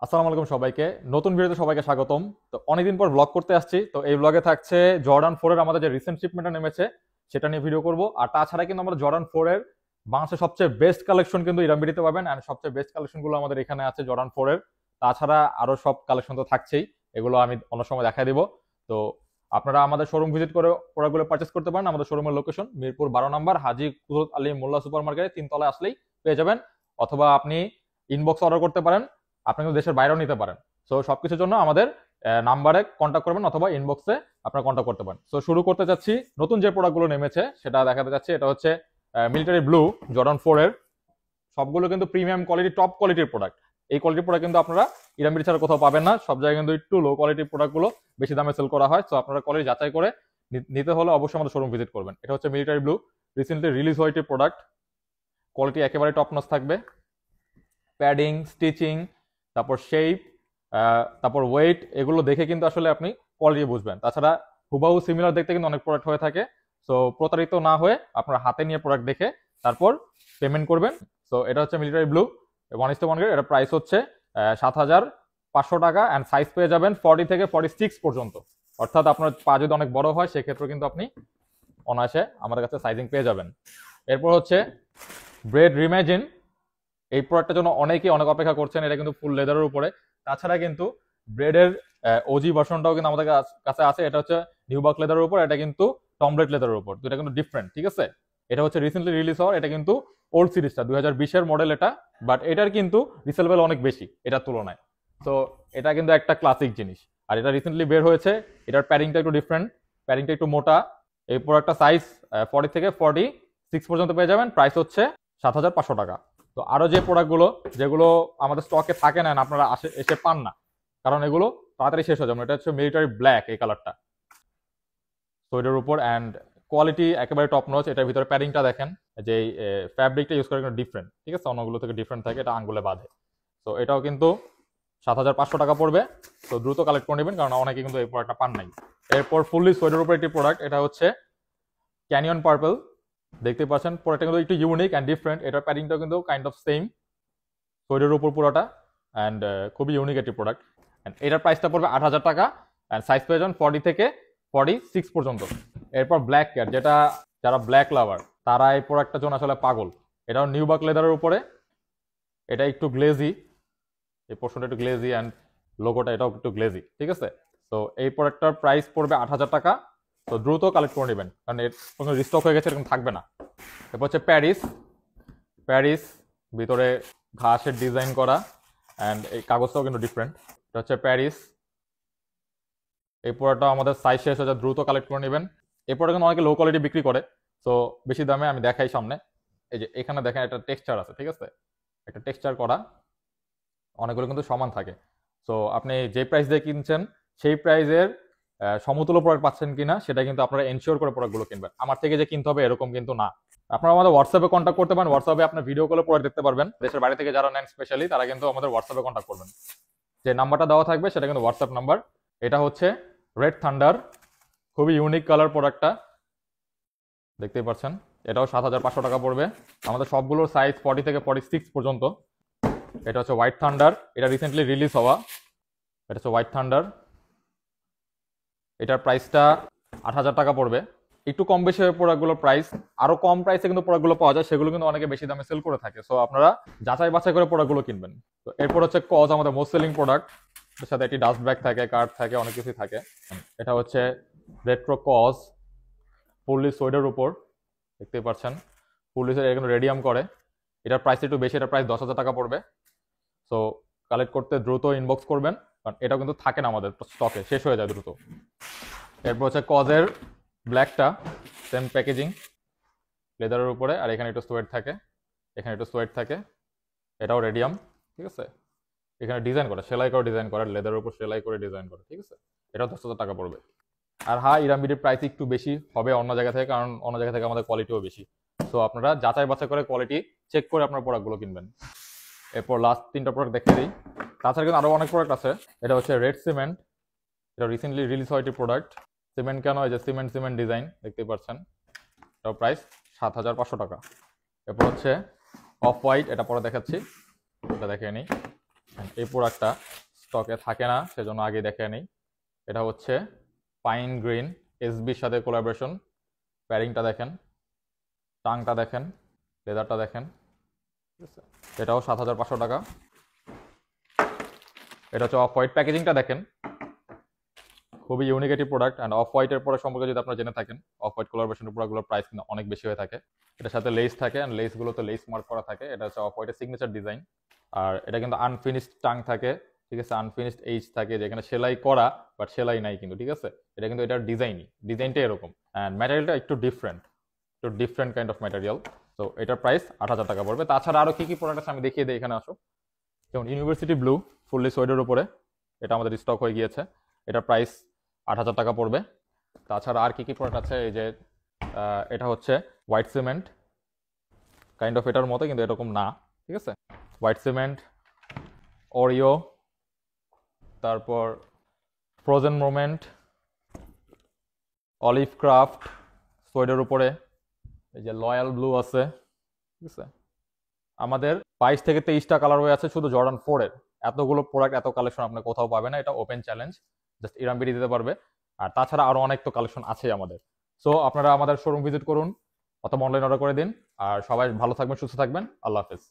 আসসালামু আলাইকুম সবাইকে। নতুন ভিডিওতে সবাইকে স্বাগতম। তো অনেকদিন পর ব্লগ করতে আসছি। তো এই ব্লগে থাকছে জর্ডান 4 এর আমাদের যে রিসেন্ট শিপমেন্টটা নেমেছে সেটা নিয়ে ভিডিও করব। আর তাছাড়া কিন্তু আমাদের জর্ডান 4 এর বাংলাদেশের সবচেয়ে বেস্ট কালেকশন কিন্তু ইরামবিডিতে পাবেন। এন্ড সবচেয়ে বেস্ট কালেকশনগুলো আমাদের এখানে আছে জর্ডান 4 এর। তাছাড়া আরো সব কালেকশন তো থাকছেই, এগুলো আমি অন্য সময় দেখাই দিব। তো আপনারা আমাদের শোরুম ভিজিট করে প্রোডাক্টগুলো পারচেস করতে পারেন। আমাদের শোরুমের লোকেশন মিরপুর 12 নম্বর হাজী কুদরত আলী মোল্লা সুপার মার্কেটে 3 তলায় আসলেই পেয়ে যাবেন। অথবা আপনি ইনবক্স অর্ডার করতে পারেন, আপনি কিন্তু দেশের বাইরেও নিতে পারেন। সো সবকিছুর জন্য আমাদের নাম্বারে কন্ট্যাক্ট করবেন অথবা ইনবক্সে আপনারা কন্ট্যাক্ট করতে পারেন। সো শুরু করতে যাচ্ছি, নতুন যে প্রোডাক্টগুলো নেমেছে সেটা দেখাতে যাচ্ছি। এটা হচ্ছে মিলিটারি ব্লু জর্ডান 4 এর। সবগুলো কিন্তু প্রিমিয়াম কোয়ালিটি, টপ কোয়ালিটির প্রোডাক্ট। এই কোয়ালিটির প্রোডাক্ট কিন্তু আপনারা ইরামবিডি ছাড়া কোথাও পাবেন না। সব জায়গায় কিন্তু একটু লো কোয়ালিটির প্রোডাক্টগুলো বেশি দামে সেল করা হয়। সো আপনারা কোয়ালিটি যাচাই করে নিতে হলে অবশ্যই আমাদের শোরুম ভিজিট করবেন। এটা হচ্ছে মিলিটারি ব্লু, রিসেন্টলি রিলিজ হয়েছে প্রোডাক্ট। কোয়ালিটি একেবারে টপ নচ থাকবে। প্যাডিং, স্টিচিং, তারপর শেপ, তারপর ওয়েট, এগুলো দেখে কিন্তু আসলে আপনি কোয়ালিটি বুঝবেন। তাছাড়া হুবাহু সিমিলার দেখতে কিন্তু অনেক প্রোডাক্ট হয়ে থাকে। সো প্রতারিত না হয়ে আপনারা হাতে নিয়ে প্রোডাক্ট দেখে তারপর পেমেন্ট করবেন। সো এটা হচ্ছে মিলিটারি ব্লু 1:1 গ্রেড। এটা প্রাইস হচ্ছে 7,500 টাকা। অ্যান্ড সাইজ পেয়ে যাবেন 40 থেকে 46 পর্যন্ত। অর্থাৎ আপনার পা যদি অনেক বড় হয় সেক্ষেত্রে কিন্তু আপনি অনায়াসে আমাদের কাছে সাইজিং পেয়ে যাবেন। এরপর হচ্ছে ব্রেড রিম্যাজিন। এই প্রোডাক্টের জন্য অনেকেই অনেক অপেক্ষা করছেন। এটা কিন্তু ফুল লেদারের উপরে। তাছাড়া কিন্তু ব্রেডের ওজি ভার্সনটাও কিন্তু আমাদের কাছে আছে। এটা হচ্ছে নিউবাক লেদারের উপর, এটা কিন্তু টমব্লেড লেদারের উপর। দুটো কিন্তু ডিফারেন্ট, ঠিক আছে। এটা হচ্ছে রিসেন্টলি রিলিজ হওয়ার, এটা কিন্তু ওল্ড সিরিজটা 2020 এর মডেল এটা। বাট এটার কিন্তু রিসেল ভ্যালু অনেক বেশি এটার তুলনায়। তো এটা কিন্তু একটা ক্লাসিক জিনিস। আর এটা রিসেন্টলি বের হয়েছে। এটার প্যাডিংটা একটু ডিফারেন্ট, প্যাডিংটা একটু মোটা। এই প্রোডাক্টটা সাইজ 40 থেকে 46 পর্যন্ত পেয়ে যাবেন। প্রাইস হচ্ছে 7,500 টাকা। তো আরো যে প্রোডাক্টগুলো যেগুলো আমাদের স্টকে থাকে না, আপনারা এসে পান না, কারণ এগুলো তাড়াতাড়ি শেষ হয়ে যাবে। এটা হচ্ছে মিলিটারি ব্ল্যাক, এই কালারটা সোয়েটার উপর। অ্যান্ড কোয়ালিটি একেবারে টপ নচ। এটার ভিতরে প্যাডিংটা দেখেন, যে ফ্যাব্রিকটা ইউজ করে কিন্তু ডিফারেন্ট, ঠিক আছে, অন্যগুলো থেকে ডিফারেন্ট থাকে। এটা আঙ্গুলে বাঁধে। তো এটাও কিন্তু 7,500 টাকা পড়বে। তো দ্রুত কালেক্ট করে নেবেন, কারণ অনেকে কিন্তু এই প্রোডাক্টটা পান নাই। এরপর ফুললি সোয়েটার উপর একটি প্রোডাক্ট, এটা হচ্ছে ক্যানিয়ন পার্পল। দেখতে পাচ্ছেন প্রোডাক্টটা কিন্তু একটু ইউনিক অ্যান্ড ডিফারেন্ট। এটার প্যাডিংটাও কিন্তু কাইন্ড অফ সেম সোয়েটারের উপর পুরোটা। অ্যান্ড খুবই ইউনিক একটি প্রোডাক্ট। অ্যান্ড এটার প্রাইসটা পড়বে 8,000 টাকা। অ্যান্ড সাইজ পেয়ে যাবেন 40 থেকে 46 পর্যন্ত। এরপর ব্ল্যাক ক্যাট, যেটা যারা ব্ল্যাক লাভার তারা এই প্রোডাক্টটার জন্য আসলে পাগল। এটাও নিউবাক লেদারের উপরে। এটা একটু গ্লেজি, এই পোর্শনটা একটু গ্লেজি, অ্যান্ড লোগোটা এটাও একটু গ্লেজি, ঠিক আছে। তো এই প্রোডাক্টটার প্রাইস পড়বে 8,000 টাকা। তো দ্রুত কালেক্ট করে নেবেন, কারণ এর কোনো রিস্টক হয়ে গেছে, এরকম থাকবে না। এরপর হচ্ছে প্যারিস। প্যারিস ভিতরে ঘাসের ডিজাইন করা, অ্যান্ড এই কাগজটাও কিন্তু ডিফারেন্ট। এটা হচ্ছে প্যারিস। এই প্রোডাক্টটা আমাদের সাইজ শেষ হয়ে যায়, দ্রুত কালেক্ট করে নেবেন। এই প্রোডাক্ট কিন্তু অনেকে লো কোয়ালিটি বিক্রি করে, তো বেশি দামে। আমি দেখাই সামনে, এই যে এখানে দেখেন একটা টেক্সচার আছে, ঠিক আছে, একটা টেক্সচার করা, অনেকগুলো কিন্তু সমান থাকে। সো আপনি যে প্রাইস দিয়ে কিনছেন সেই প্রাইসের সমতুল্য প্রোডাক্ট পাচ্ছেন কিনা সেটা কিন্তু আপনারা এনশিওর করে প্রোডাক্টগুলো কিনবেন। আমার থেকে যে কিনতে হবে এরকম কিন্তু না। আপনারা আমাদের হোয়াটসঅ্যাপে কন্ট্যাক্ট করতে পারেন। হোয়াটসঅ্যাপে আপনার ভিডিও কলে প্রোডাক্ট দেখতে পারবেন। দেশের বাইরে থেকে যারা নেন স্পেশালি তারা কিন্তু আমাদের হোয়াটসঅ্যাপে কন্ট্যাক্ট করবেন। যে নাম্বারটা দেওয়া থাকবে সেটা কিন্তু হোয়াটসঅ্যাপ নাম্বার। এটা হচ্ছে রেড থান্ডার, খুবই ইউনিক কালার প্রোডাক্টটা, দেখতেই পাচ্ছেন। এটাও 7,500 টাকা পড়বে। আমাদের সবগুলোর সাইজ 40 থেকে 46 পর্যন্ত। এটা হচ্ছে হোয়াইট থান্ডার, এটা রিসেন্টলি রিলিজ হওয়া। এটা হচ্ছে হোয়াইট থান্ডার। এটার প্রাইসটা 8,000 টাকা পড়বে। একটু কম বেশি হয়ে প্রোডাক্টগুলোর প্রাইস। আরো কম প্রাইসে কিন্তু প্রোডাক্টগুলো পাওয়া যায়, সেগুলো কিন্তু অনেকে বেশি দামে সেল করে থাকে। সো আপনারা যাচাই বাছাই করে প্রোডাক্টগুলো কিনবেন। তো এরপর হচ্ছে কজ, আমাদের মোস্ট সেলিং প্রোডাক্ট। এর সাথে একটি ডাস্ট ব্যাগ থাকে, কার্ড থাকে, অনেক কিছুই থাকে। এটা হচ্ছে রেট্রো কজ, ফুললি সোয়েডের উপর, দেখতেই পাচ্ছেন। ফুললি সোয়েড এখানে রেডিয়াম করে। এটার প্রাইস একটু বেশি, এটার প্রাইস 10,000 টাকা পড়বে। সো কালেক্ট করতে দ্রুত ইনবক্স করবেন, কারণ এটাও কিন্তু থাকে না আমাদের স্টকে, শেষ হয়ে যায় দ্রুত। এরপর হচ্ছে কজের ব্ল্যাকটা, সেম প্যাকেজিং, লেদারের উপরে, আর এখানে একটু সোয়েট থাকে, এখানে একটু সোয়েট থাকে। এটাও রেডিয়াম, ঠিক আছে। এখানে ডিজাইন করে, সেলাই করে ডিজাইন করে, লেদারের উপর সেলাই করে ডিজাইন করে, ঠিক আছে। এটাও 10,000 টাকা পড়বে। আর হ্যাঁ, ইরামবিডির প্রাইস একটু বেশি হবে অন্য জায়গা থেকে, কারণ অন্য জায়গা থেকে আমাদের কোয়ালিটিও বেশি। সো আপনারা যাচাই বাছাই করে কোয়ালিটি চেক করে আপনার প্রোডাক্টগুলো কিনবেন। এরপর লাস্ট 3টা প্রোডাক্ট দেখে দিই। তাছাড়া কিন্তু আরো অনেক প্রোডাক্ট আছে। এটা হচ্ছে রেড সিমেন্ট, এটা রিসেন্টলি রিলিজ হয় একটি প্রোডাক্ট। সিমেন্ট কেন, এই যে সিমেন্ট সিমেন্ট ডিজাইন দেখতে পাচ্ছেন। এটার প্রাইস 7,500 টাকা। এরপর হচ্ছে অফ হোয়াইট, এটা পরে দেখাচ্ছি, এটা দেখে নিই। এই প্রোডাক্টটা স্টকে থাকে না, সেজন্য আগে দেখে নিই। এটা হচ্ছে পাইন গ্রিন এসবির সাথে কোলাবোরেশন। প্যারিংটা দেখেন, টাংটা দেখেন, লেদারটা দেখেন, ঠিক আছে। এটাও 7,500 টাকা। এটা হচ্ছে অফ হোয়াইট, প্যাকেজিংটা দেখেন, খুবই ইউনিক একটি প্রোডাক্ট। অ্যান্ড অফ হোয়াইটের প্রোডাক্ট সম্পর্কে যদি আপনারা জেনে থাকেন, অফ হোয়াইট কোলাবোরেশনের প্রোডাক্টগুলোর প্রাইস কিন্তু অনেক বেশি হয়ে থাকে। এটার সাথে লেস থাকে, অ্যান্ড লেসগুলোতে লেস মার্ক করা থাকে। এটা হচ্ছে অফ হোয়াইটের সিগনেচার ডিজাইন। আর এটা কিন্তু আনফিনিশড টাং থাকে, ঠিক আছে, আনফিনিশড এইচ থাকে, যেখানে সেলাই করা বাট সেলাই নাই কিন্তু, ঠিক আছে। এটা কিন্তু এটার ডিজাইনটা এরকম। অ্যান্ড ম্যাটেরিয়ালটা একটু ডিফারেন্ট কাইন্ড অফ ম্যাটেরিয়াল। তো এটার প্রাইস 8,000 টাকা পড়বে। তাছাড়া আরো কি কি প্রোডাক্ট আছে আমি দেখিয়ে দিই, এখানে আসো। যেমন ইউনিভার্সিটি ব্লু ফুললি সোয়েডের উপরে, এটা আমাদের স্টক হয়ে গিয়েছে। এটার প্রাইস 8,000 টাকা পড়বে। তাছাড়া আর কি কি প্রোডাক্ট আছে, এই যে এটা হচ্ছে হোয়াইট সিমেন্ট, কাইন্ড অফ এটার মতো কিন্তু এরকম না, ঠিক আছে। হোয়াইট সিমেন্ট, ওরিও, তারপর ফ্রোজেন মোমেন্ট, অলিভ ক্রাফট সোয়েডের উপরে, এই যে লয়াল ব্লু আছে, ঠিক আছে। আমাদের 22 থেকে 23টা কালার হয়ে আছে শুধু জর্ডান 4 এর। এতগুলো প্রোডাক্ট, এত কালেকশন আপনি কোথাও পাবে না, এটা ওপেন চ্যালেঞ্জ, জাস্ট ইরাম বিডি দিতে পারবে। আর তাছাড়া আরো অনেক তো কালেকশন আছে আমাদের। সো আপনারা আমাদের শোরুম ভিজিট করুন অথবা অনলাইন অর্ডার করে দিন। আর সবাই ভালো থাকবেন, সুস্থ থাকবেন, আল্লাহ হাফেজ।